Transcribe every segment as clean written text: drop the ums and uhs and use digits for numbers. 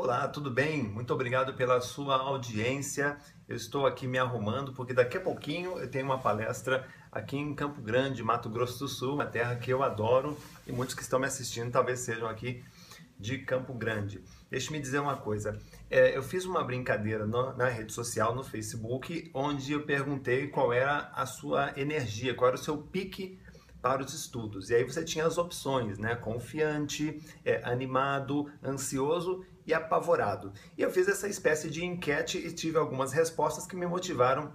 Olá, tudo bem? Muito obrigado pela sua audiência. Eu estou aqui me arrumando porque daqui a pouquinho eu tenho uma palestra aqui em Campo Grande, Mato Grosso do Sul, uma terra que eu adoro e muitos que estão me assistindo talvez sejam aqui de Campo Grande. Deixe-me dizer uma coisa, eu fiz uma brincadeira na rede social, no Facebook, onde eu perguntei qual era a sua energia, qual era o seu pique para os estudos. E aí você tinha as opções, né? Confiante, animado, ansioso e apavorado. E eu fiz essa espécie de enquete e tive algumas respostas que me motivaram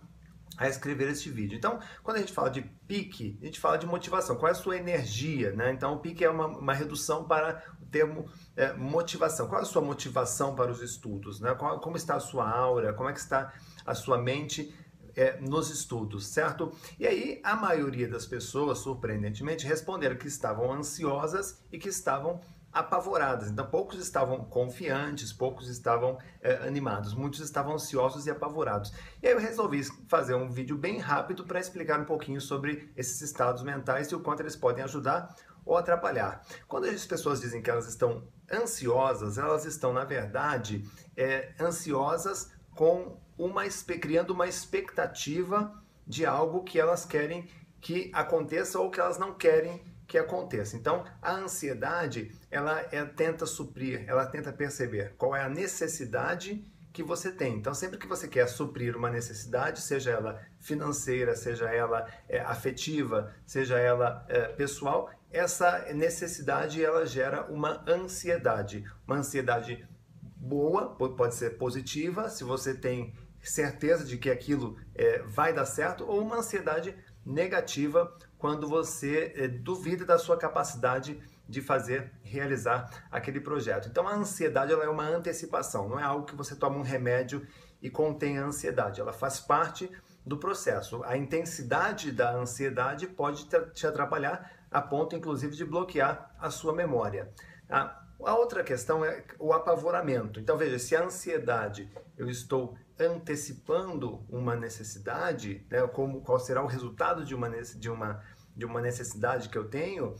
a escrever este vídeo. Então, quando a gente fala de pique, a gente fala de motivação. Qual é a sua energia, né? Então, o pique é uma redução para o termo motivação. Qual é a sua motivação para os estudos, né? Como está a sua aura? Como é que está a sua mente nos estudos, certo? E aí, a maioria das pessoas, surpreendentemente, responderam que estavam ansiosas e que estavam apavoradas. Então, poucos estavam confiantes, poucos estavam animados, muitos estavam ansiosos e apavorados. E aí eu resolvi fazer um vídeo bem rápido para explicar um pouquinho sobre esses estados mentais e o quanto eles podem ajudar ou atrapalhar. Quando as pessoas dizem que elas estão ansiosas, elas estão, na verdade, ansiosas criando uma expectativa de algo que elas querem que aconteça ou que elas não querem que aconteça. Então, a ansiedade, ela tenta suprir, ela tenta perceber qual é a necessidade que você tem. Então, sempre que você quer suprir uma necessidade, seja ela financeira, seja ela afetiva, seja ela pessoal, essa necessidade, ela gera uma ansiedade boa, pode ser positiva, se você tem certeza de que aquilo vai dar certo, ou uma ansiedade negativa quando você duvida da sua capacidade de realizar aquele projeto. Então a ansiedade ela é uma antecipação, não é algo que você toma um remédio e contém a ansiedade, ela faz parte do processo. A intensidade da ansiedade pode te atrapalhar a ponto inclusive de bloquear a sua memória. A outra questão é o apavoramento. Então veja, se a ansiedade eu estou antecipando uma necessidade, né, qual será o resultado de uma necessidade que eu tenho,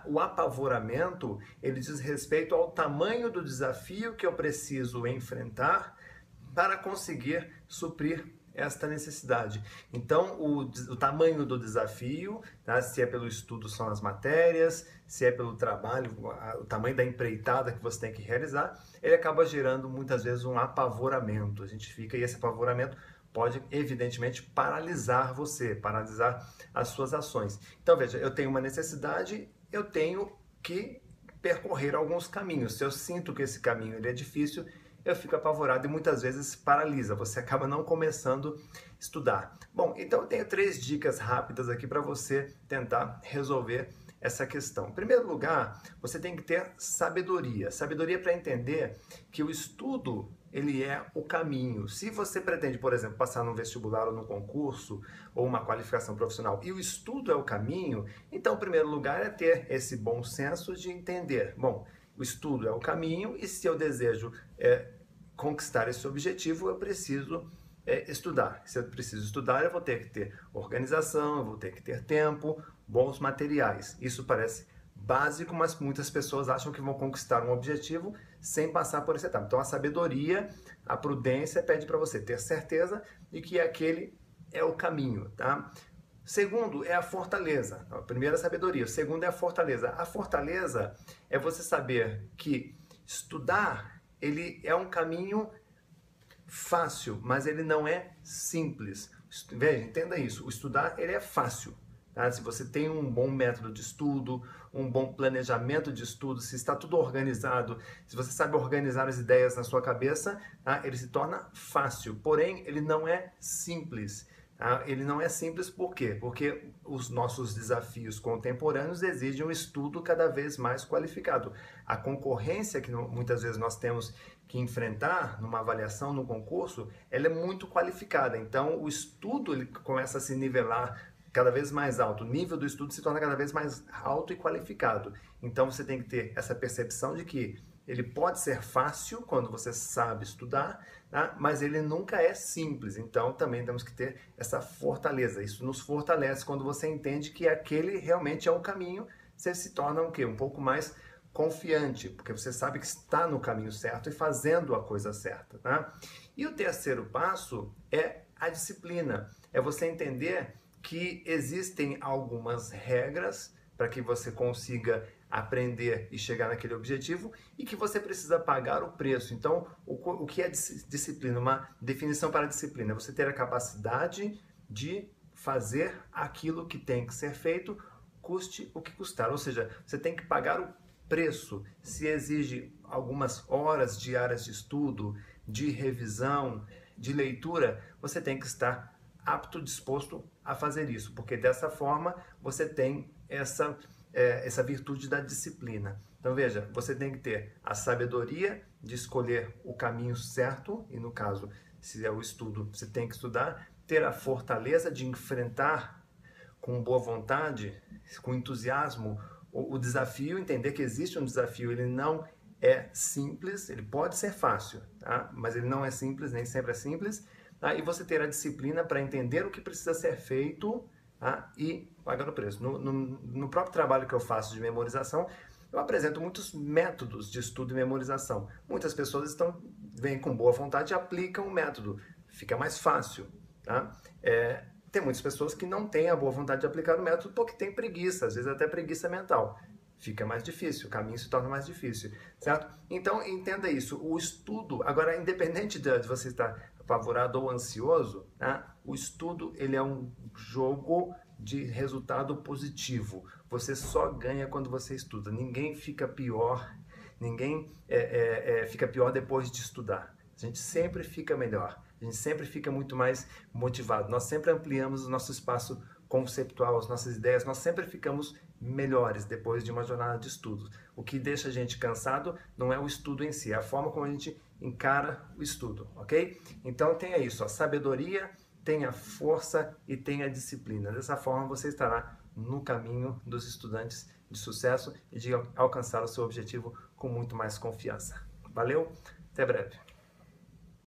o apavoramento ele diz respeito ao tamanho do desafio que eu preciso enfrentar para conseguir suprir esta necessidade. Então, o tamanho do desafio, tá? Se é pelo estudo são as matérias, se é pelo trabalho, o tamanho da empreitada que você tem que realizar, ele acaba gerando muitas vezes um apavoramento. E esse apavoramento pode, evidentemente, paralisar você, paralisar as suas ações. Então, veja, eu tenho uma necessidade, eu tenho que percorrer alguns caminhos. Se eu sinto que esse caminho ele é difícil, eu fico apavorado e muitas vezes paralisa, você acaba não começando a estudar. Bom, então eu tenho 3 dicas rápidas aqui para você tentar resolver essa questão. Em primeiro lugar, você tem que ter sabedoria. Sabedoria para entender que o estudo, ele é o caminho. Se você pretende, por exemplo, passar num vestibular ou num concurso ou uma qualificação profissional e o estudo é o caminho, então, em primeiro lugar, é ter esse bom senso de entender. Bom, o estudo é o caminho e se eu desejo conquistar esse objetivo, eu preciso estudar. Se eu preciso estudar, eu vou ter que ter organização, eu vou ter que ter tempo, bons materiais. Isso parece básico, mas muitas pessoas acham que vão conquistar um objetivo sem passar por essa etapa. Então, a sabedoria, a prudência pede para você ter certeza de que aquele é o caminho, tá? Segundo é a fortaleza. A primeira é a sabedoria, o segundo é a fortaleza. A fortaleza é você saber que estudar, ele é um caminho fácil, mas ele não é simples. Veja, entenda isso, o estudar ele é fácil. Tá? Se você tem um bom método de estudo, um bom planejamento de estudo, se está tudo organizado, se você sabe organizar as ideias na sua cabeça, tá? Ele se torna fácil, porém ele não é simples. Ele não é simples por quê? Porque os nossos desafios contemporâneos exigem um estudo cada vez mais qualificado. A concorrência que muitas vezes nós temos que enfrentar numa avaliação, no concurso, ela é muito qualificada. Então, o estudo ele começa a se nivelar cada vez mais alto. O nível do estudo se torna cada vez mais alto e qualificado. Então, você tem que ter essa percepção de que ele pode ser fácil quando você sabe estudar, tá? Mas ele nunca é simples. Então, também temos que ter essa fortaleza. Isso nos fortalece quando você entende que aquele realmente é o caminho. Você se torna o quê? Um pouco mais confiante, porque você sabe que está no caminho certo e fazendo a coisa certa, tá? E o terceiro passo é a disciplina. É você entender que existem algumas regras para que você consiga aprender e chegar naquele objetivo e que você precisa pagar o preço. Então, o que é disciplina? Uma definição para a disciplina é você ter a capacidade de fazer aquilo que tem que ser feito, custe o que custar. Ou seja, você tem que pagar o preço. Se exige algumas horas diárias de estudo, de revisão, de leitura, você tem que estar apto, disposto a fazer isso, porque dessa forma você tem essa virtude da disciplina. Então veja, você tem que ter a sabedoria de escolher o caminho certo, e no caso, se é o estudo, você tem que estudar, ter a fortaleza de enfrentar com boa vontade, com entusiasmo, o desafio, entender que existe um desafio, ele não é simples, ele pode ser fácil, tá? Mas ele não é simples, nem sempre é simples, tá? E você ter a disciplina para entender o que precisa ser feito, tá? E pagar o preço. No próprio trabalho que eu faço de memorização, eu apresento muitos métodos de estudo e memorização. Muitas pessoas vêm com boa vontade e aplicam o método, fica mais fácil, tá? Tem muitas pessoas que não têm a boa vontade de aplicar o método porque tem preguiça, às vezes até preguiça mental. Fica mais difícil, o caminho se torna mais difícil, certo? Então, entenda isso. O estudo, agora, independente de você estar apavorado ou ansioso, tá? O estudo, ele é um jogo de resultado positivo. Você só ganha quando você estuda. Ninguém fica pior, ninguém fica pior depois de estudar. A gente sempre fica melhor. A gente sempre fica muito mais motivado. Nós sempre ampliamos o nosso espaço conceptual, as nossas ideias. Nós sempre ficamos melhores depois de uma jornada de estudo. O que deixa a gente cansado não é o estudo em si, é a forma como a gente encara o estudo, ok? Então tenha isso, a sabedoria, tenha força e tenha disciplina. Dessa forma você estará no caminho dos estudantes de sucesso e de alcançar o seu objetivo com muito mais confiança. Valeu, até breve.